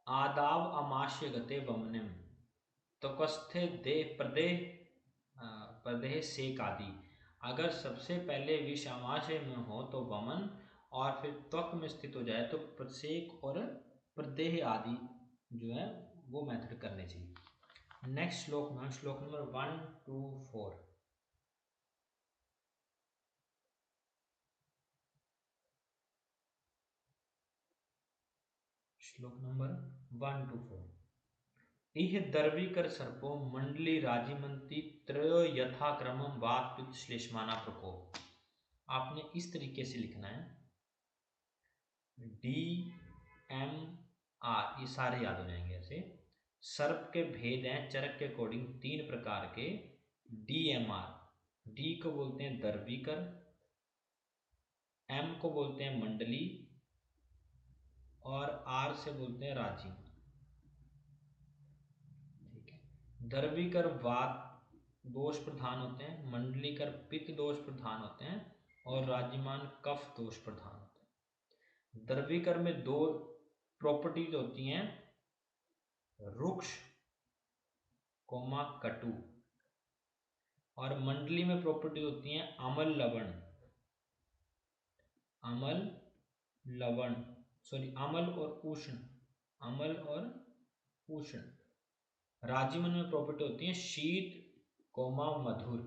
आदाव अमाश्य गते वमनिम तकस्थे दे प्रदेह प्रदेह सेक आदि। अगर सबसे पहले विष आमाशय में हो तो वमन, और फिर त्वक में स्थित हो जाए तो प्रसेक और प्रदेह आदि जो है वो मेथड करने चाहिए। नेक्स्ट श्लोक में श्लोक नंबर 1 to 4। श्लोक नंबर 1 to 4। इह दर्वीकर सर्पो मंडली राजिमंती त्रयो यथा क्रमम वात पित्त श्लेष्माना प्रकोप। आपने इस तरीके से लिखना है, डी एम आर, ये सारे याद हो जाएंगे ऐसे। सर्प के भेद हैं चरक के अकॉर्डिंग 3 प्रकार के। डी एम आर, डी को बोलते हैं दर्वीकर, एम को बोलते हैं मंडली, और आर से बोलते हैं राजी। ठीक है। दर्वीकर वात दोष प्रधान होते हैं, मंडलीकर पित्त दोष प्रधान होते हैं, और राजिमान कफ दोष प्रधान होते हैं। दर्वीकर में 2 प्रॉपर्टीज होती हैं, रुक्ष कोमा कटु, और मंडली में प्रॉपर्टी होती हैं अमल लवण, अमल लवण सॉरी अमल और उष्ण, अमल और उष्ण। राजिमन में प्रॉपर्टी होती है शीत कोमा मधुर,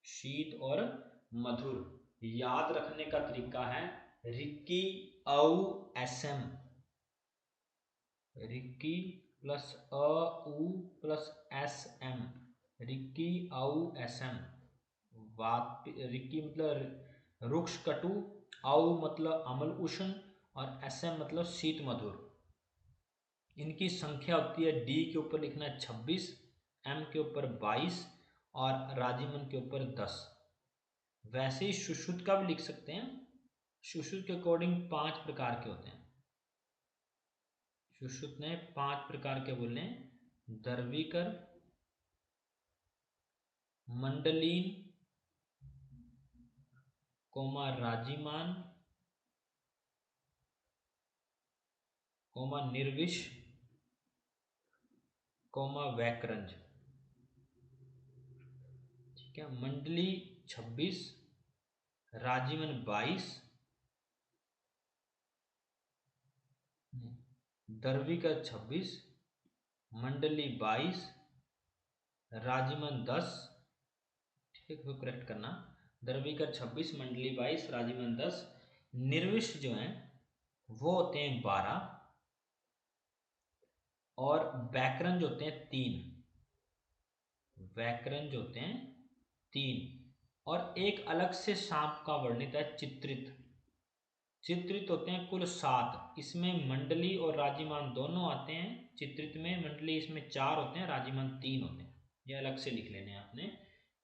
शीत और मधुर। याद रखने का तरीका है रिक्की औ एसएम, रिक्की प्लस अ उ प्लस एस एम, रिक्की औ एस एम। रिक्की मतलब रुक्ष कटु, औ मतलब अमल उष्ण, और एस एम मतलब शीत मधुर। इनकी संख्या होती है, डी के ऊपर लिखना है 26, एम के ऊपर 22, और राजिमन के ऊपर 10। वैसे ही सुश्रुत का भी लिख सकते हैं। सुश्रुत के अकॉर्डिंग 5 प्रकार के होते हैं। सुश्रुत ने 5 प्रकार के बोले, दर्वीकर, मंडलीन कोमा राजिमान कोमा निर्विष कोमा वैकरंज। ठीक है। मंडली 26, राजिमन 22, दर्वीकर 26, मंडली 22, राजिमन 10। ठीक है, करेक्ट करना, दर्वीकर 26, मंडली 22, राजिमन 10। निर्विष जो हैं वो होते हैं 12, और व्याकरण जो होते हैं 3, व्याकरण जो होते हैं 3। और एक अलग से सांप का वर्णित है चित्रित, चित्रित होते हैं कुल 7। इसमें मंडली और राजिमान दोनों आते हैं। चित्रित में मंडली इसमें 4 होते हैं, राजिमान 3 होते हैं। ये अलग से लिख लेने आपने।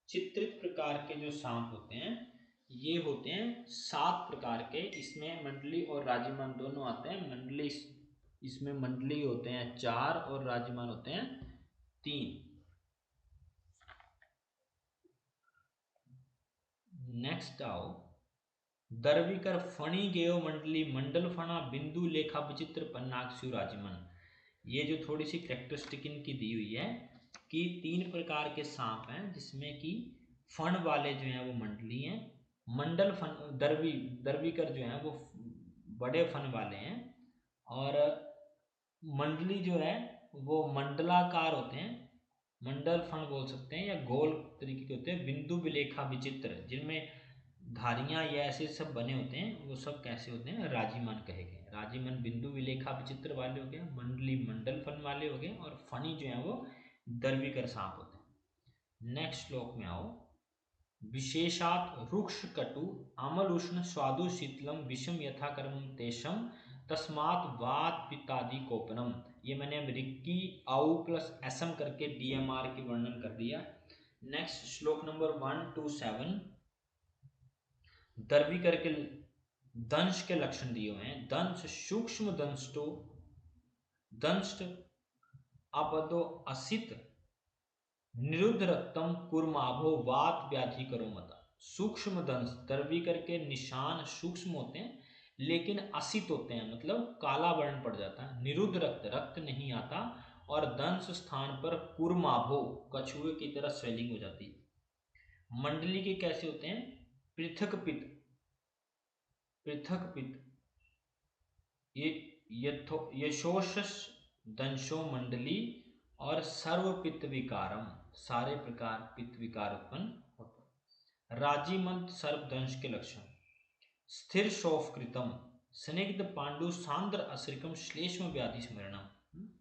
चित्रित प्रकार के जो सांप होते हैं ये होते हैं 7 प्रकार के। इसमें मंडली और राजिमान दोनों आते हैं। मंडली इसमें मंडली होते हैं 4 और राजिमान होते हैं 3। नेक्स्ट आओ, दर्वीकर फणी गेयो मंडली मंडल फणा बिंदु लेखा विचित्र पन्नाक्षु राजिमन। ये जो थोड़ी सी कैरेक्टरिस्टिक इनकी दी हुई है कि 3 प्रकार के सांप हैं, जिसमें कि फण वाले जो हैं वो मंडली हैं, मंडल फन दर्वीकर जो हैं वो बड़े फन वाले हैं, और मंडली जो है वो मंडलाकार होते हैं, मंडल फण बोल सकते हैं, या गोल तरीके के होते हैं। बिंदु विलेखा विचित्र, जिनमें धारियां या ऐसे सब बने होते हैं, वो सब कैसे होते हैं, राजिमन कहे गए। राजिमन बिंदु विलेखा विचित्र वाले हो गए, मंडली मंडल फन वाले हो गए, और फनी जो है वो दर्वीकर सांप होते हैं। नेक्स्ट श्लोक में आओ, विशेषात रुक्ष कटु अमल उष्ण स्वादु शीतलम विषम यथाक्रम तेषम तस्मात् वात पित्तादि कोपनम। ये मैंने अब रिक्की आउ प्लस एसम करके डीएमआर की वर्णन कर दिया। नेक्स्ट श्लोक नंबर 1 to 7। दर्वीकर के दंश के लक्षण दिए हुए हैं। दंश सूक्ष्म दंष्टो दंष्ट अपदो असित निरुद्ध रक्तम कुर्माभो वात व्याधि करो मता। सूक्ष्म दंश, दर्वीकर के निशान सूक्ष्म होते हैं लेकिन असित होते हैं, मतलब काला वर्ण पड़ जाता है। निरुद्ध रक्त, रक्त नहीं आता। और दंश स्थान पर कुर्माभो, कछुए की तरह स्वेलिंग हो जाती है। मंडली के कैसे होते हैं? पृथक पित्त, पृथक पित्त, ये यशोषस दंशो मंडली और सर्व पित्त विकारम, सारे प्रकार पित्त विकार उत्पन्न होते हैं। राजीमंत सर्पदंश के लक्षण, स्थिर शोफकृतम, स्निग्ध पांडु सांद्र अश्रिकम श्लेष्म व्याधि स्मरणम।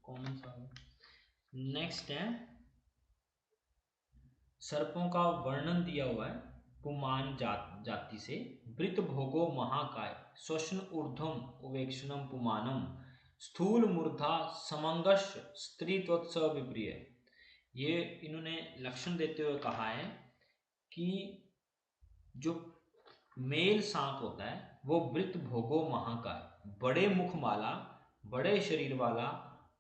कॉमन सा है। नेक्स्ट है, सर्पों का वर्णन दिया हुआ है। पुमान जाति से, वृत भोगो महाकाय, श्वसन ऊर्ध्वम उवेक्षणम पुमानम, स्थूल मूर्धा समंगश स्त्रीत्वत्स विप्रिय। ये इन्होंने लक्षण देते हुए कहा है कि जो मेल सांप होता है वो वृत भोगो महाकाय, बड़े मुखमाला, बड़े शरीर वाला,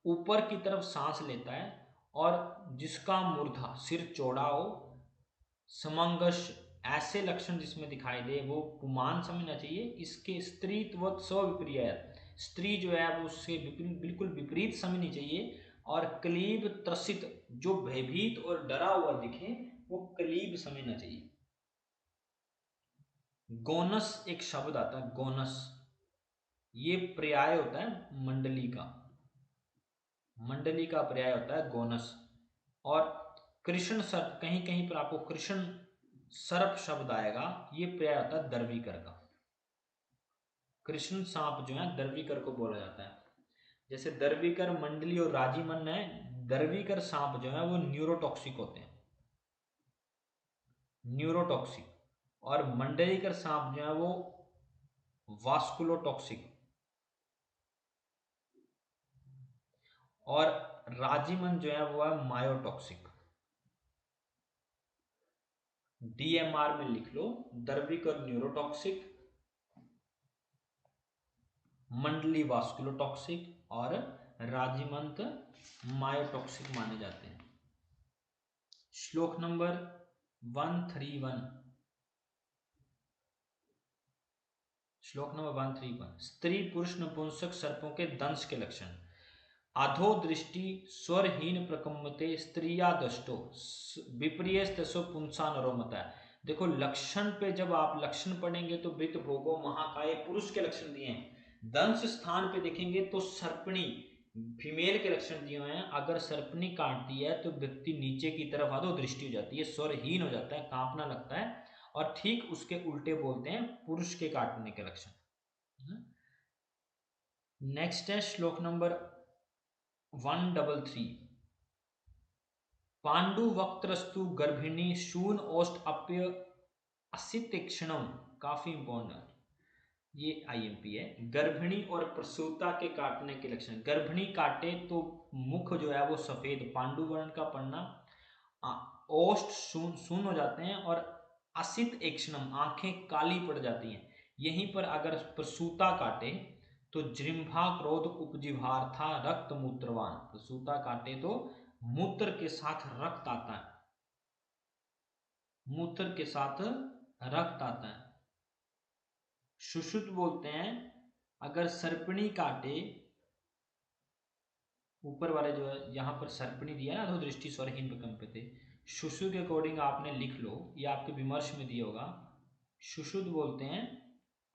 ऊपर की तरफ सांस लेता है, और जिसका मूर्धा, सिर चौड़ा हो, समंगश, ऐसे लक्षण जिसमें दिखाई दे, वो पुमान समझना चाहिए। इसके स्त्रीत्व स्विप्रिय, स्त्री जो है वो उससे बिल्कुल विपरीत समझनी चाहिए। और कलीब त्रसित, जो भयभीत और डरा हुआ दिखे, वो कलीब समझना चाहिए। गोनस एक शब्द आता है, गोनस, ये पर्याय होता है मंडली का, मंडली का पर्याय होता है गोनस। और कृष्ण सर्प, कहीं कहीं पर आपको कृष्ण सर्प शब्द आएगा, ये पर्याय होता है दर्वीकर का। कृष्ण सांप जो है दर्वीकर को बोला जाता है। जैसे दर्वीकर, मंडली और राजीमन है, दर्वीकर सांप जो है वो न्यूरोटॉक्सिक होते हैं, न्यूरोटॉक्सिक। और मंडलीकर सांप जो है वो वास्कुलोटॉक्सिक। और राजीमन जो है वो है मायोटॉक्सिक। डीएमआर में लिख लो, दर्वीकर न्यूरोटॉक्सिक, मंडली वास्कुलोटॉक्सिक और राजीमंत मायोटॉक्सिक माने जाते हैं। श्लोक नंबर 131, श्लोक नंबर 131, स्त्री पुरुष नपुंसक सर्पों के दंश के लक्षण। अधो दृष्टि स्वरहीन प्रकम्मते स्त्रिया दष्टो विपर्यस्तसो पुंसा नरोमता। देखो लक्षण पे जब आप लक्षण पढ़ेंगे तो वृत भोगो महाकाय, पुरुष के लक्षण दिए हैं। दंश स्थान पे देखेंगे तो सर्पणी, फीमेल के लक्षण दिए हुए हैं। अगर सर्पणी काटती है तो व्यक्ति नीचे की तरफ अधो दृष्टि हो जाती है, स्वरहीन हो जाता है, कांपना लगता है। और ठीक उसके उल्टे बोलते हैं पुरुष के काटने के लक्षण। नेक्स्ट है श्लोक नंबर 133, पांडु वक्त्रस्तु गर्भिणी शून ओष्ट अप्य असितीक्षणम, काफी इंपॉर्टेंट है ये, आईएमपी है। गर्भिणी और प्रसूता के काटने के लक्षण, गर्भिणी काटे तो मुख जो है वो सफेद पांडु वर्ण का पड़ना, ओष्ठ शून हो जाते हैं, और असित एक्शनम, आंखें काली पड़ जाती हैं। यहीं पर अगर प्रसूता काटे तो जृंभा क्रोध उपजिह्वार था रक्त मूत्रवान, प्रसूता काटे तो मूत्र के साथ रक्त आता है, मूत्र के साथ रक्त आता है। सुश्रुत बोलते हैं, अगर सर्पणी काटे, ऊपर वाले जो है यहाँ पर सर्पणी दिया ना, अधो दृष्टि स्वरहीन प्रकंपिते, सुश्रुत के अकॉर्डिंग आपने लिख लो, ये आपके विमर्श में दिया होगा। सुश्रुत बोलते हैं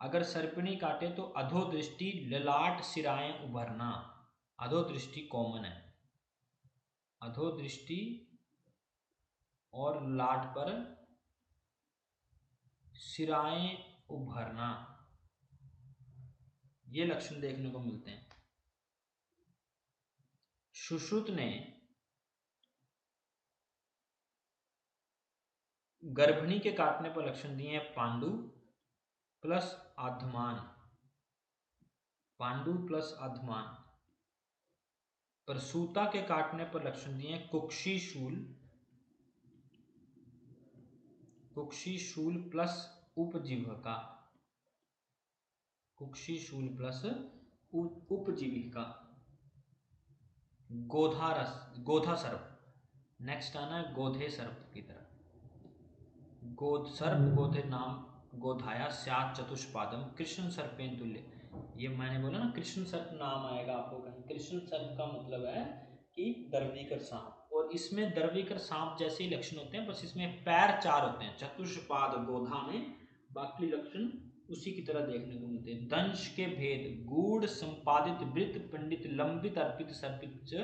अगर सर्पणी काटे तो अधो दृष्टि ललाट सिराएं उभरना, अधो दृष्टि कॉमन है, अधो दृष्टि और लाट पर सिराएं उभरना, ये लक्षण देखने को मिलते हैं। सुश्रुत ने गर्भिणी के काटने पर लक्षण दिए हैं पांडु प्लस आधमान, पांडु प्लस आधमान। प्रसूता के काटने पर लक्षण दिए हैं कुक्षी शूल, कुक्षी शूल प्लस उपजीविका, कुक्षी शूल प्लस उपजीविका। गोधा रस, गोधा सर्प, नेक्स्ट आना है गोधे सर्प की तरह, गोध सर्प गोधे नाम गोधाया स्यात् चतुष्पादम कृष्ण सर्पेन तुल्य। ये मैंने बोला ना कृष्ण सर्प नाम आएगा आपको कहीं। कृष्ण सर्प का मतलब है कि दर्वीकर सांप, और इसमें दर्वीकर सांप जैसे ही लक्षण होते हैं, बस इसमें पैर 4 होते हैं चतुष्पाद गोधा में, बाकी लक्षण उसी की तरह देखने को मिलते हैं। दंश के भेद गूढ़ संपादित वृत्त पंडित लंबित अर्पित सर्पित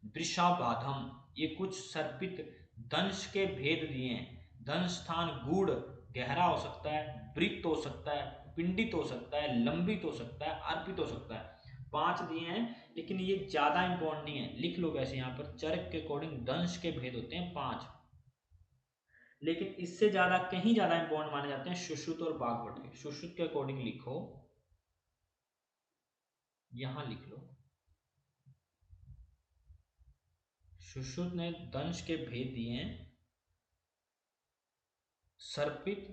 वृषाबाधम। ये कुछ सर्पित दंश के भेद दिए हैं। दंश स्थान गूढ़ गहरा हो सकता है, वृत्त हो सकता है, पिंडित हो सकता है, लंबित हो सकता है, अर्पित हो सकता है। 5 दिए हैं, लेकिन ये ज्यादा इंपॉर्टेंट नहीं है, लिख लो वैसे यहाँ पर चरक के अकॉर्डिंग दंश के भेद होते हैं 5, लेकिन इससे ज्यादा कहीं ज्यादा इंपॉर्टेंट माने जाते हैं सुश्रुत और बागवट के। सुश्रुत के अकॉर्डिंग लिखो, यहां लिख लो, सुश्रुत ने दंश के भेद दिए हैं सर्पित,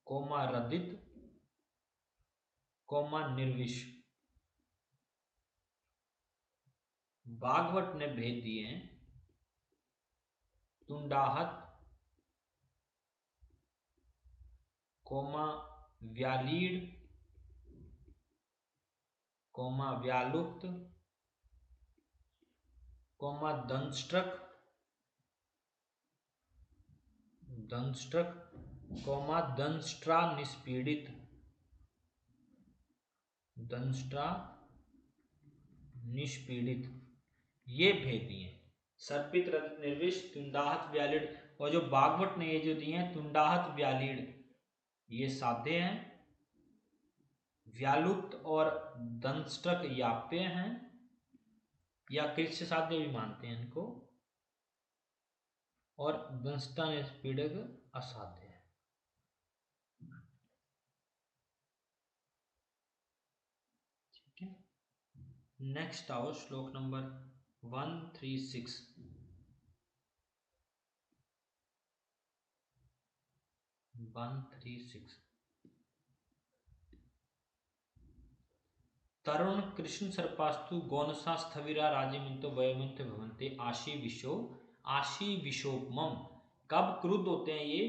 कोमा रदित, कोमा निर्विष। बागवट ने भेद दिए हैं तुंडाहत, कोमा व्यालीड, कोमा व्यालुप्त, कोमा दंष्ट्रक, दंष्ट्रक, कोमा दंष्ट्रा निष्पीड़ित, दंष्ट्रा निष्पीड़ित। ये भेद दिए सर्पित, रदित, निर्विष, तुंडाहत, व्यालीड। और जो बागवट ने ये जो दिए हैं तुंडाहत, व्यालीड, ये साध्य हैं, व्यालुप्त और दंष्ट्रक याप्य हैं, या कृष्ण साध्य भी मानते हैं इनको, और दंष्टा निष्पीड़क असाध्य है। ठीक है, नेक्स्ट आओ श्लोक नंबर 136। तरुण कृष्ण सर्पास्तु गौनसा स्थविरा राजिमिंतो वयमिंत भवन्ते आशी विशो, आशी विशोपमम। कब क्रुद्ध होते हैं ये,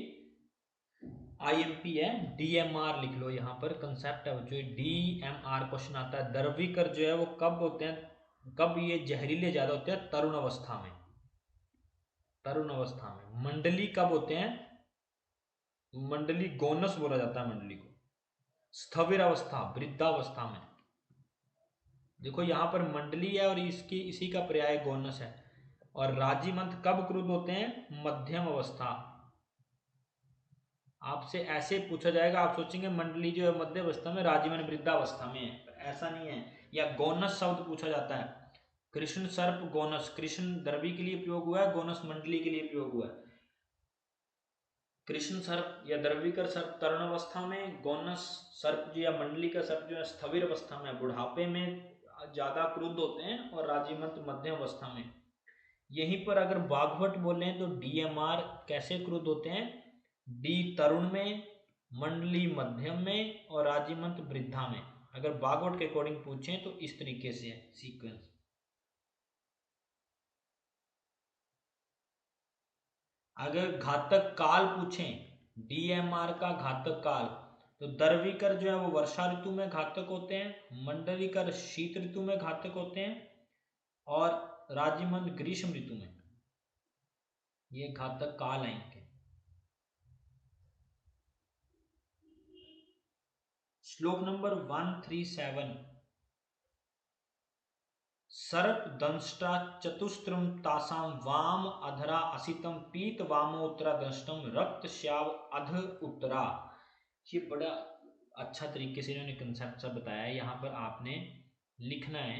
आईएमपी है, डीएमआर लिख लो यहाँ पर, कंसेप्ट है जो डीएमआर क्वेश्चन आता है। दर्वीकर जो है वो कब होते हैं, कब ये जहरीले ज्यादा होते हैं, तरुण अवस्था में, तरुण अवस्था में। मंडली कब होते हैं, मंडली गोनस बोला जाता है मंडली को। स्थविर अवस्था वृद्धावस्था में। देखो यहाँ पर मंडली है और इसकी इसी का पर्याय गोनस है। और राजीमंत कब क्रुद्ध होते हैं, मध्यम अवस्था। आपसे ऐसे पूछा जाएगा, आप सोचेंगे मंडली जो है मध्य अवस्था में, राजीवन वृद्धावस्था में है, पर ऐसा नहीं है। या गोनस शब्द पूछा जाता है, कृष्ण सर्प गोनस, कृष्ण दर्वी के लिए प्रयोग हुआ है, गोनस मंडली के लिए प्रयोग हुआ है। कृष्ण सर्प या द्रवीकर सर्प तरुण अवस्था में, गोनस सर्प जो या मंडली का सर्प जो है स्थविर अवस्था में, बुढ़ापे में ज्यादा क्रुद्ध होते हैं, और राजीमंत मध्यम अवस्था में। यहीं पर अगर बागवट बोले तो डीएमआर कैसे क्रुद्ध होते हैं, डी तरुण में, मंडली मध्यम में, और राजीमंत वृद्धा में। अगर बागवट के अकॉर्डिंग पूछें तो इस तरीके से है सीक्वेंस। अगर घातक काल पूछें, डीएमआर का घातक काल, तो दर्वीकर जो है वो वर्षा ऋतु में घातक होते हैं, मंडलीकर शीत ऋतु में घातक होते हैं, और राजीमंत ग्रीष्म ऋतु में। ये घातक काल है इनके। श्लोक नंबर 137। सर्प दंष्टा चतुस्त्रम तासाम वाम अधरा असितम पीत वामोत्तरा दंष्टम रक्त श्याव अध उत्तरा। ये बड़ा अच्छा तरीके से इन्होंने कंसेप्ट सा बताया है। यहाँ पर आपने लिखना है,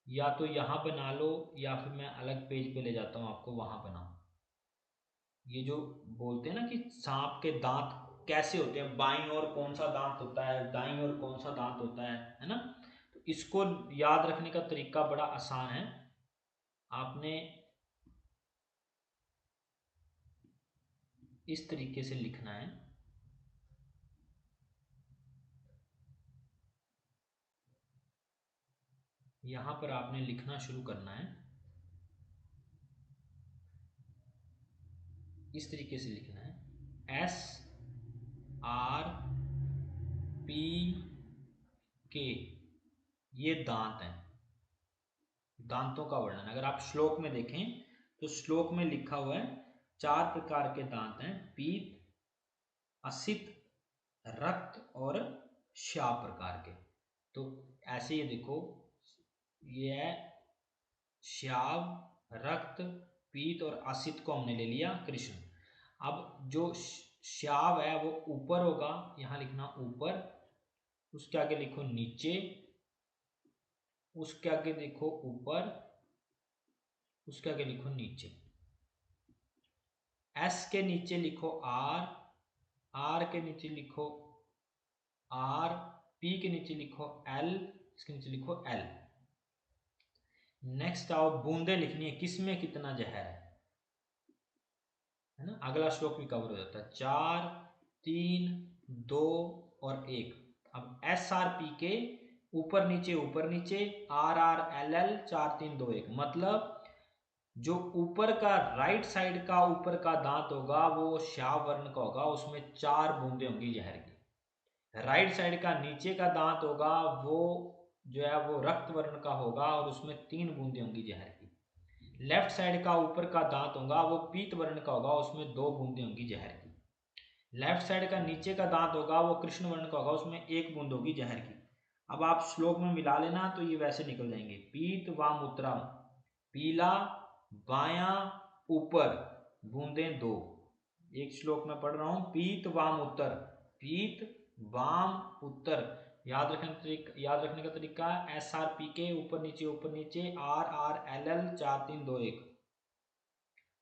या तो यहाँ बना लो या फिर मैं अलग पेज पे ले जाता हूँ आपको, वहां बनाओ। ये जो बोलते हैं ना कि सांप के दांत कैसे होते हैं, बाईं ओर कौन सा दांत होता है, दाईं ओर कौन सा दांत होता है ना। तो इसको याद रखने का तरीका बड़ा आसान है। आपने इस तरीके से लिखना है, यहां पर आपने लिखना शुरू करना है, इस तरीके से लिखना है। एस आर पी के, ये दांत हैं। दांतों का वर्णन अगर आप श्लोक में देखें तो श्लोक में लिखा हुआ है 4 प्रकार के दांत हैं, पीत, असित, रक्त और श्याव प्रकार के। तो ऐसे ये देखो, ये है श्याव, रक्त, पीत और असित को हमने ले लिया कृष्ण। अब जो श्याव है वो ऊपर होगा, यहां लिखना ऊपर, उसके आगे लिखो नीचे, उसके आगे देखो ऊपर, उसके आगे लिखो नीचे। एस के नीचे लिखो आर, आर के नीचे लिखो आर, पी के नीचे लिखो एल, इसके नीचे लिखो एल। नेक्स्ट आओ, बूंदे लिखनी है, किसमें कितना जहर है ना। अगला श्लोक भी कवर हो जाता है। 4, 3, 2 और 1। अब एस आर पी के ऊपर नीचे, आर आर एल एल, 4, 3, 2, 1। मतलब जो ऊपर का राइट साइड का ऊपर का दांत होगा वो श्याव वर्ण का होगा, उसमें 4 बूंदे होंगी जहर की। राइट साइड का नीचे का दांत होगा वो जो है वो रक्त वर्ण का होगा और उसमें 3 बूंदे होंगी जहर की। लेफ्ट साइड का ऊपर का दांत होगा वो पीत वर्ण का होगा, उसमें 2 बूंदे होंगी जहर की। लेफ्ट साइड का नीचे का दांत होगा वो कृष्ण वर्ण का होगा, उसमें 1 बूंद होगी जहर की। अब आप श्लोक में मिला लेना तो ये वैसे निकल जाएंगे। पीत व मूत्रम, पीला बायां ऊपर, बूंदे 2। एक श्लोक में पढ़ रहा हूं, पीत वाम उत्तर, पीत वाम उत्तर। याद रखने का तरीका एस आर पी के ऊपर नीचे, आर आर एल एल, 4, 3, 2, 1।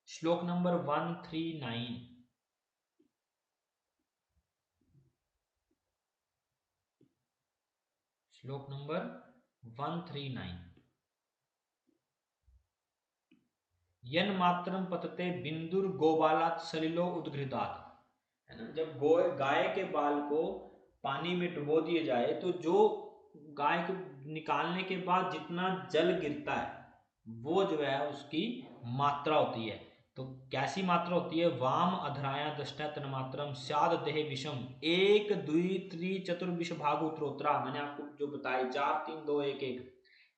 श्लोक नंबर 139। श्लोक नंबर 139। यन मात्रम पतते बिंदुर गोबालात सलिलो उद्घृतात्, है ना। जब गाय के बाल को पानी में डुबो दिए जाए तो जो गाय को निकालने के बाद जितना जल गिरता है वो जो है उसकी मात्रा होती है। तो कैसी मात्रा होती है? वाम अधराया दष्टा तन्मात्रम स्याद देह विषम 1 2 3 चतुर्विश भाग उत्तरोत्तरा। मैंने आपको जो बताई 4 3 2 1 1,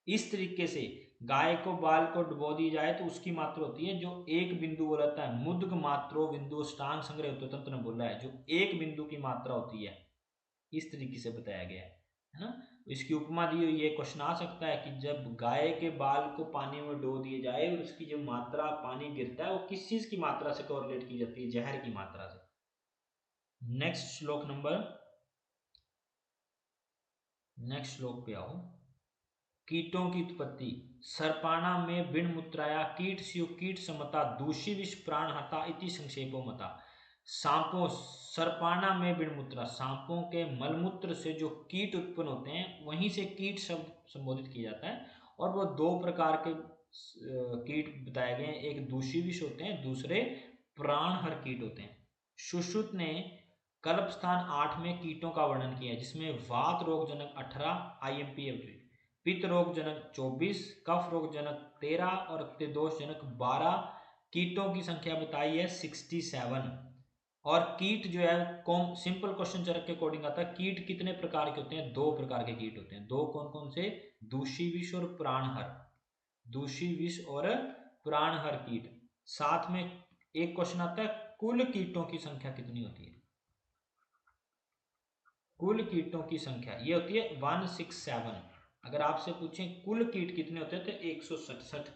इस तरीके से गाय को बाल को डुबो दी जाए तो उसकी मात्रा होती है जो 1 बिंदु बोलता है। मुद्ग मात्रो बिंदु अष्टांग संग्रह तंत्र ने बोला है जो 1 बिंदु की मात्रा होती है, इस तरीके से बताया गया है ना। तो इसकी उपमा दी हुई है। क्वेश्चन आ सकता है कि जब गाय के बाल को पानी में डुबो दिए जाए और उसकी जो मात्रा पानी गिरता है वो किस चीज की मात्रा से कोरिलेट की जाती है? जहर की मात्रा से। नेक्स्ट श्लोक पे आओ। कीटों की उत्पत्ति। सर्पाणा में बिन मुत्राया कीट स्यु कीट समता दूषी विष प्राण हता इति संक्षेपो मता। सांपों, सर्पाणा में बिन मुत्रा, सांपों के मलमूत्र से जो कीट उत्पन्न होते हैं वहीं से कीट शब्द संबोधित किया जाता है। और वो 2 प्रकार के कीट बताए गए हैं, एक दूषी विष होते हैं, दूसरे प्राणहर कीट होते हैं। सुश्रुत ने कल्प स्थान 8 में कीटों का वर्णन किया है, जिसमें वात रोग जनक 18 IMP, पित्त रोग जनक 24, कफ रोग जनक 13 और त्रिदोष जनक 12 कीटों की संख्या बताई है 67। और कीट जो है सिंपल क्वेश्चन चरक के अकॉर्डिंग आता है, कीट कितने प्रकार के होते हैं? 2 प्रकार के कीट होते हैं। 2 कौन कौन से? दूषी विष और प्राणहर। दूषी विष और प्राणहर कीट। साथ में एक क्वेश्चन आता है, कुल कीटों की संख्या कितनी होती है? कुल कीटों की संख्या ये होती है 167। अगर आपसे पूछें कुल कीट कितने होते हैं तो 167।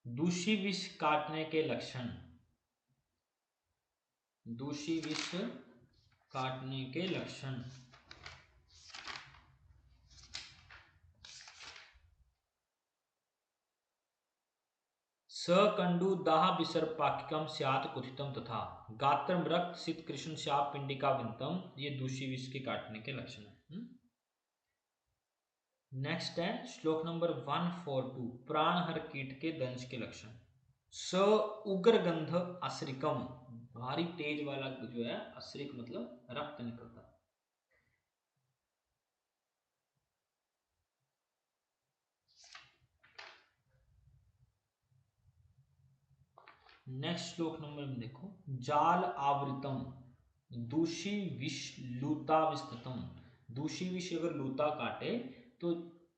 दूषी विष काटने के लक्षण। दूषी विष काटने के लक्षण। सकंडु दाह विसर्पाकिकम स्यात् कुथितम तथा गात्रम रक्त सित कृष्ण शाप पिंडिका विंतम। ये दूषी विष के काटने के लक्षण है। नेक्स्ट है श्लोक नंबर 142, प्राणहर कीट के दंश के लक्षण। स उग्र गंध अश्रिकम, भारी तेज वाला जो है, अश्रिक मतलब रक्त निकलता। नेक्स्ट श्लोक नंबर में देखो, जाल आवृतम दूषी विष लूता विस्तृतम। दूषी विष अगर लूता काटे तो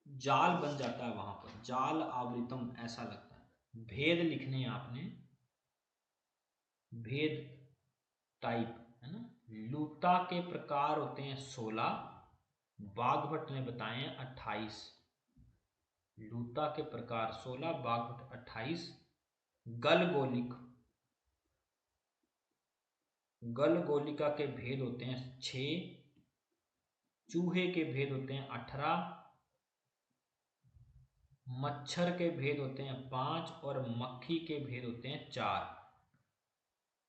जाल बन जाता है वहां पर, जाल आवृतम ऐसा लगता है। भेद लिखने हैं आपने, भेद टाइप है ना। लूता के प्रकार होते हैं 16, बाघभट्ट ने बताए हैं 28। लूता के प्रकार 16, बाघभट्ट 28। गलगोलिक, गलगोलिका के भेद होते हैं 6। चूहे के भेद होते हैं 18। मच्छर के भेद होते हैं 5 और मक्खी के भेद होते हैं 4।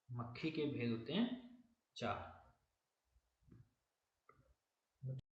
मक्खी के भेद होते हैं 4।